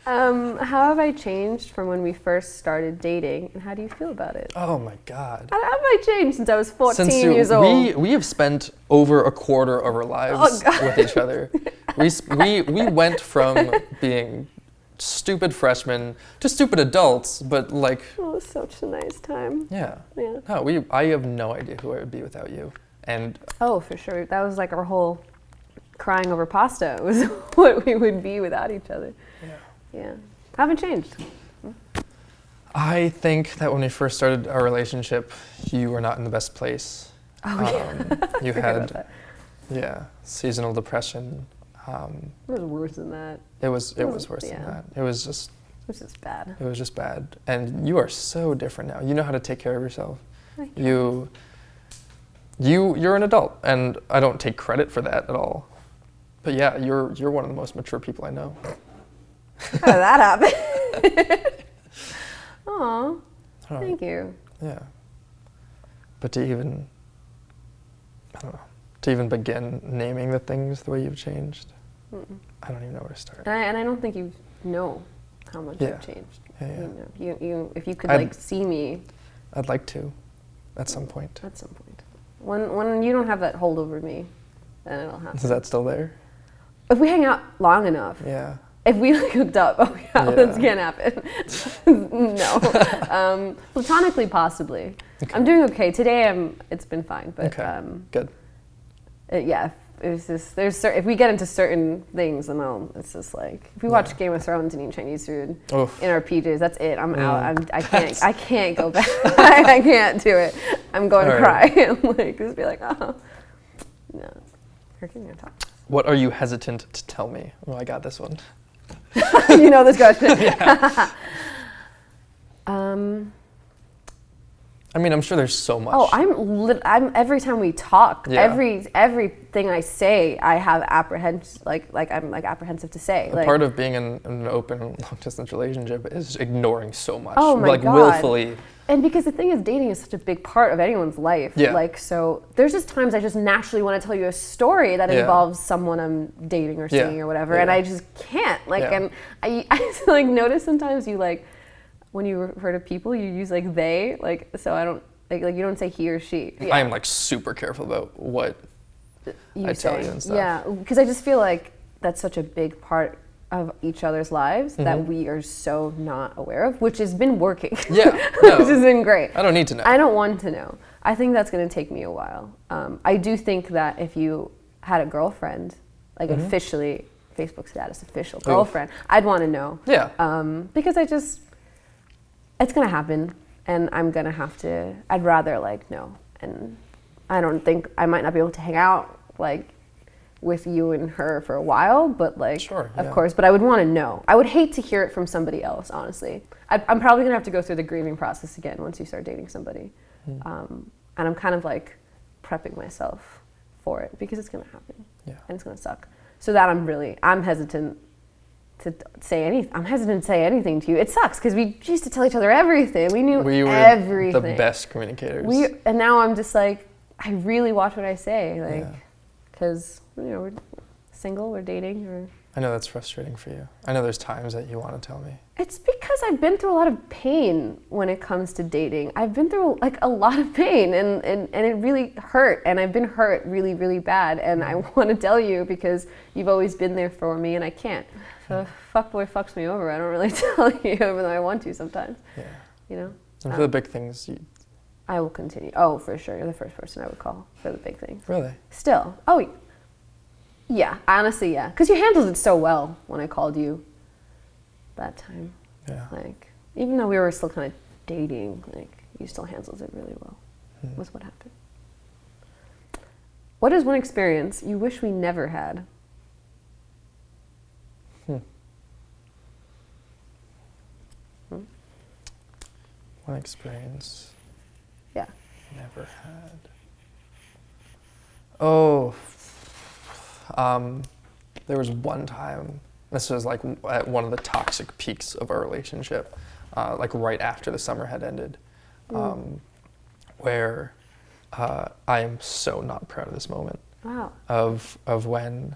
How have I changed from when we first started dating, and how do you feel about it? Oh my God. How have I changed since I was 14 years old? We have spent over a quarter of our lives with each other. We went from being stupid freshmen to stupid adults, but like... Oh, it was such a nice time. Yeah. Yeah. No, I have no idea who I would be without you. And... Oh, for sure. That was like our whole crying over pasta was what we would be without each other. Yeah. Yeah. Haven't changed. I think that when we first started our relationship, you were not in the best place. Oh, yeah. You had, seasonal depression. It was worse than that. It was worse than that. It was just bad. It was just bad. And you are so different now. You know how to take care of yourself. You're an adult, and I don't take credit for that at all. But yeah, you're one of the most mature people I know. How did that happen? Aw, thank you. Yeah. But to even begin naming the things the way you've changed, I don't even know where to start. And I don't think you know how much I've changed. Yeah. You if you could see me. I'd like to, at some point. At some point. When you don't have that hold over me, then it'll happen. Is that still there? If we hang out long enough. Yeah. If we hooked up, this can't happen. No. Platonically, possibly. Okay. I'm doing okay. Today, it's been fine, but good. It's just if we get into certain things, then it's just like if we watch Game of Thrones and eat Chinese food in our PJs, that's it. I'm out. I can't go back. I can't do it. I'm going to cry and just be like, oh no. Hurricane your top. What are you hesitant to tell me? Oh, I got this one. You know this question. I mean, I'm sure there's so much. Oh, I'm every time we talk, everything I say, I have apprehensive, I'm apprehensive to say. Part of being in an open long-distance relationship is ignoring so much. Oh my God. Willfully. And because the thing is, dating is such a big part of anyone's life. Yeah. So there's just times I just naturally want to tell you a story that involves someone I'm dating or seeing or whatever, and I just can't. And I notice sometimes you when you refer to people, you use they, so I don't, you don't say he or she. Yeah. I am super careful about what I tell you and stuff. Yeah, because I just feel like that's such a big part of each other's lives that we are so not aware of, which has been working. Yeah, which has been great. I don't need to know. I don't want to know. I think that's going to take me a while. I do think that if you had a girlfriend, officially, Facebook status, official girlfriend, I'd want to know. Yeah. Because it's going to happen, and I'm going to have to, I'd rather know. And I don't think, I might not be able to hang out with you and her for a while, but of course, but I would want to know. I would hate to hear it from somebody else, honestly. I'm probably going to have to go through the grieving process again once you start dating somebody. And I'm kind of prepping myself for it because it's going to happen. Yeah. And it's going to suck. So that I'm hesitant to say anything to you. It sucks because we used to tell each other everything. We knew everything. We were the best communicators. And now I'm just I really watch what I say, because we're single, we're dating, or. I know that's frustrating for you. I know there's times that you want to tell me. It's because I've been through a lot of pain when it comes to dating. I've been through a lot of pain, and it really hurt, and I've been hurt really, really bad, and I want to tell you because you've always been there for me, and I can't. So if fuckboy fucks me over, I don't really tell you, even though I want to sometimes. Yeah. And for the big things, I will continue. Oh, for sure. You're the first person I would call for the big things. Really? Still. Oh, yeah. Honestly, yeah. Because you handled it so well when I called you that time. Yeah. Even though we were still kind of dating, you still handled it really well. Was what happened. What is one experience you wish we never had? One experience. Yeah. Never had. Oh. There was one time, this was at one of the toxic peaks of our relationship, right after the summer had ended, where I am so not proud of this moment. Wow. Of when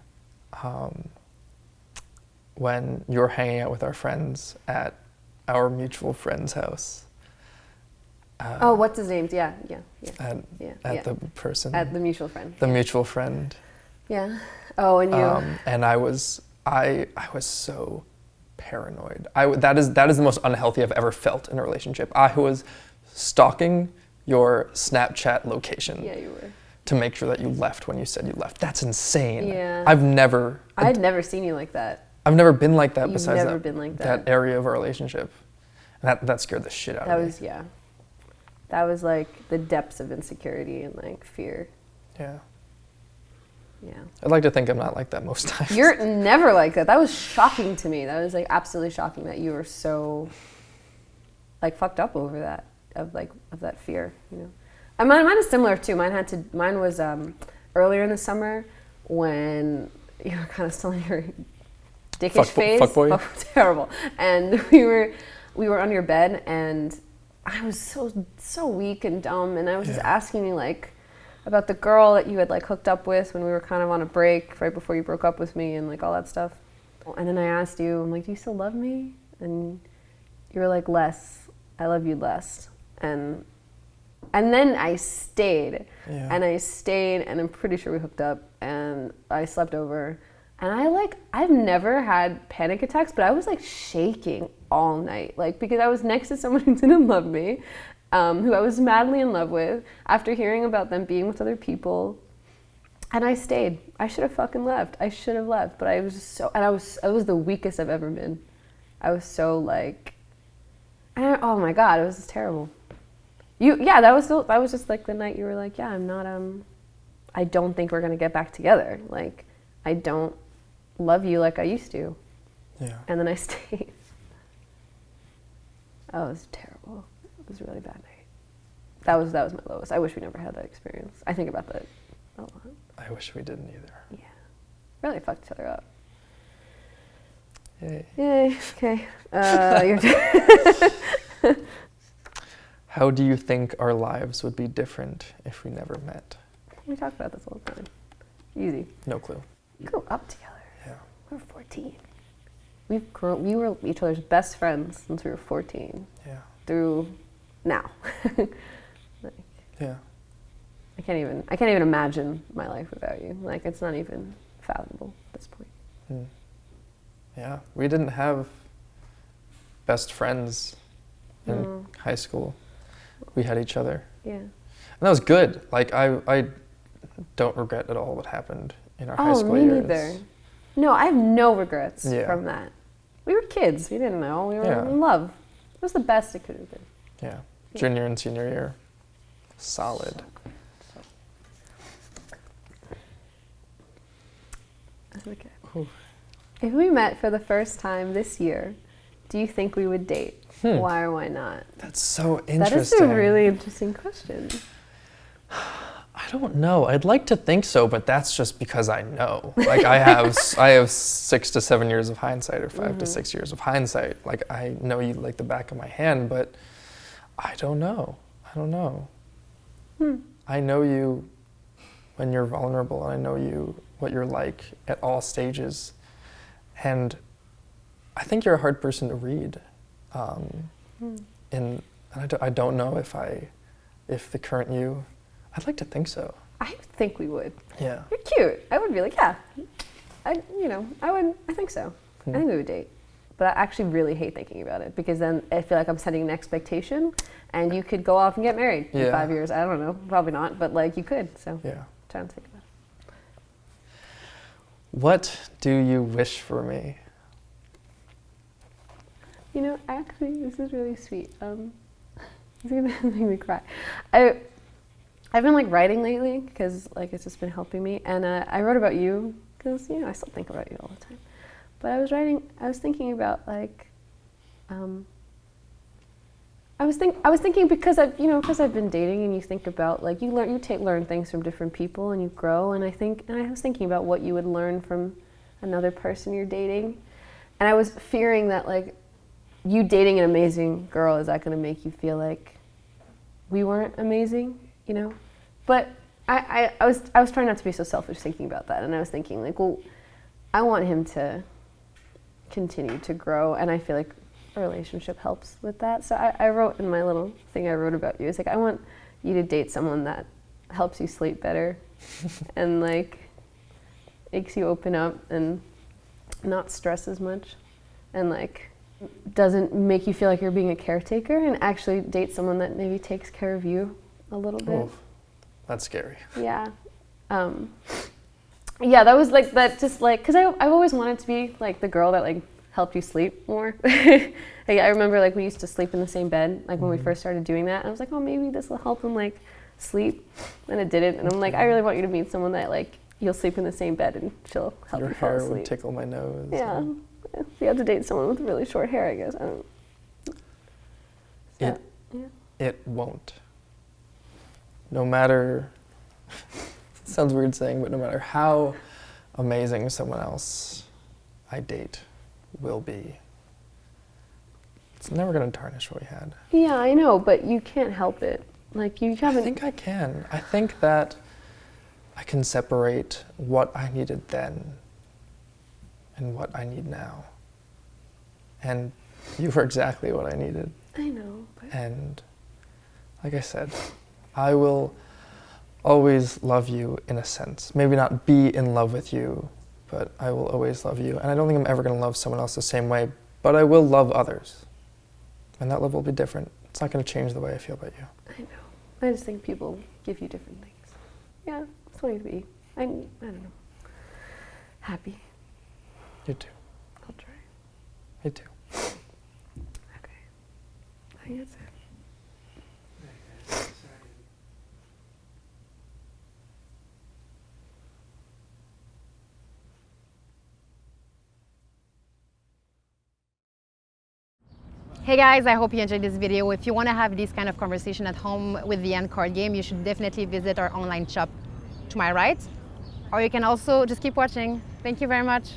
when you were hanging out with our friends at our mutual friend's house. Oh, what's his name? Yeah. At the person. At the mutual friend. The mutual friend. Yeah. Oh, and you. And I was so paranoid. That is the most unhealthy I've ever felt in a relationship. I was stalking your Snapchat location. Yeah, you were. To make sure that you left when you said you left. That's insane. Yeah. I'd never seen you like that. I've never been like that. You've besides never been like that area of our relationship. And that scared the shit out of me. That was like the depths of insecurity and like fear. Yeah. Yeah. I'd like to think I'm not like that most times. You're never like that. That was shocking to me. That was like absolutely shocking that you were so like fucked up over that, of that fear, you know. And mine is similar too. Mine was earlier in the summer when you were kind of still in your dickish phase. Fuckboy. Oh, terrible. And we were on your bed, and I was so weak and dumb, and I was just asking you like about the girl that you had like hooked up with when we were kind of on a break right before you broke up with me and like all that stuff. And then I asked you, I'm like, do you still love me? And you were like, less. I love you less. And then I stayed, and I'm pretty sure we hooked up, and I slept over, and I've never had panic attacks, but I was like shaking all night, like because I was next to someone who didn't love me, who I was madly in love with, after hearing about them being with other people, and I stayed. I should have fucking left. I should have left, but I was just I was the weakest I've ever been. I was so like, oh my God, it was just terrible. That was just like the night you were like, yeah, I'm not, I don't think we're gonna get back together. Like, I don't love you like I used to. Yeah. And then I stayed. Oh, it was terrible. It was a really bad night. That was my lowest. I wish we never had that experience. I think about that a lot. I wish we didn't either. Yeah. Really fucked each other up. Yay. Yay. Okay. Your turn. How do you think our lives would be different if we never met? We talk about this all the time. Easy. No clue. We grew up together. Yeah. We were 14. We were each other's best friends since we were 14. Yeah. Through now. Yeah. I can't even imagine my life without you. Like, it's not even fathomable at this point. Yeah. We didn't have best friends in high school. We had each other. Yeah. And that was good. Like, I don't regret at all what happened in our high school years. Me neither. No, I have no regrets from that. We were kids. We didn't know. We were in love. It was the best it could have been. Yeah. Junior and senior year. Solid. Okay. If we met for the first time this year, do you think we would date? Why or why not? That's so interesting. That is a really interesting question. I don't know. I'd like to think so, but that's just because I know. Like, I have 6 to 7 years of hindsight, or 5 to 6 years of hindsight. Like, I know you like the back of my hand, but I don't know. I know you when you're vulnerable, and I know you what you're like at all stages. And I think you're a hard person to read. And I don't know if the current you, I'd like to think so. I think we would. Yeah. You're cute. I would be like, yeah. I think so. I think we would date. But I actually really hate thinking about it, because then I feel like I'm setting an expectation, and you could go off and get married in 5 years. I don't know, probably not, but like you could. So trying to think about it. What do you wish for me? You know, actually, this is really sweet. It's gonna make me cry. I've been like writing lately, because like it's just been helping me, and I wrote about you because I still think about you all the time. But I was thinking about like, I was thinking because I've been dating, and you think about like you learn things from different people, and you grow, and I was thinking about what you would learn from another person you're dating, and I was fearing that like, you dating an amazing girl, is that going to make you feel like we weren't amazing, But I was trying not to be so selfish thinking about that, and I was thinking like, well, I want him to continue to grow, and I feel like a relationship helps with that. So I wrote in my little thing I wrote about you, it's like, I want you to date someone that helps you sleep better and like makes you open up and not stress as much, and like doesn't make you feel like you're being a caretaker, and actually date someone that maybe takes care of you a little bit. Oof, that's scary. Yeah. Yeah, that was like, that just like, because I've always wanted to be like the girl that like helped you sleep more. Like, I remember like we used to sleep in the same bed, like when we first started doing that. And I was like, oh, maybe this will help him like sleep. And it didn't. And I'm like, I really want you to meet someone that like you'll sleep in the same bed and she'll help you fall asleep. Your hair would tickle my nose. Yeah. You have to date someone with really short hair, I guess. I don't. It won't. No matter, it sounds weird saying, but no matter how amazing someone else I date will be, it's never going to tarnish what we had. Yeah, I know, but you can't help it. Like, you haven't. I think I can. I think that I can separate what I needed then and what I need now. And you were exactly what I needed. I know. But And like I said, I will always love you in a sense. Maybe not be in love with you, but I will always love you. And I don't think I'm ever going to love someone else the same way, but I will love others. And that love will be different. It's not going to change the way I feel about you. I know. I just think people give you different things. Yeah, I just want you to be, I don't know, happy. You too. I'll try. You too. Okay. I think that's it. Hey guys, I hope you enjoyed this video. If you want to have this kind of conversation at home with the end card game, you should definitely visit our online shop to my right. Or you can also just keep watching. Thank you very much.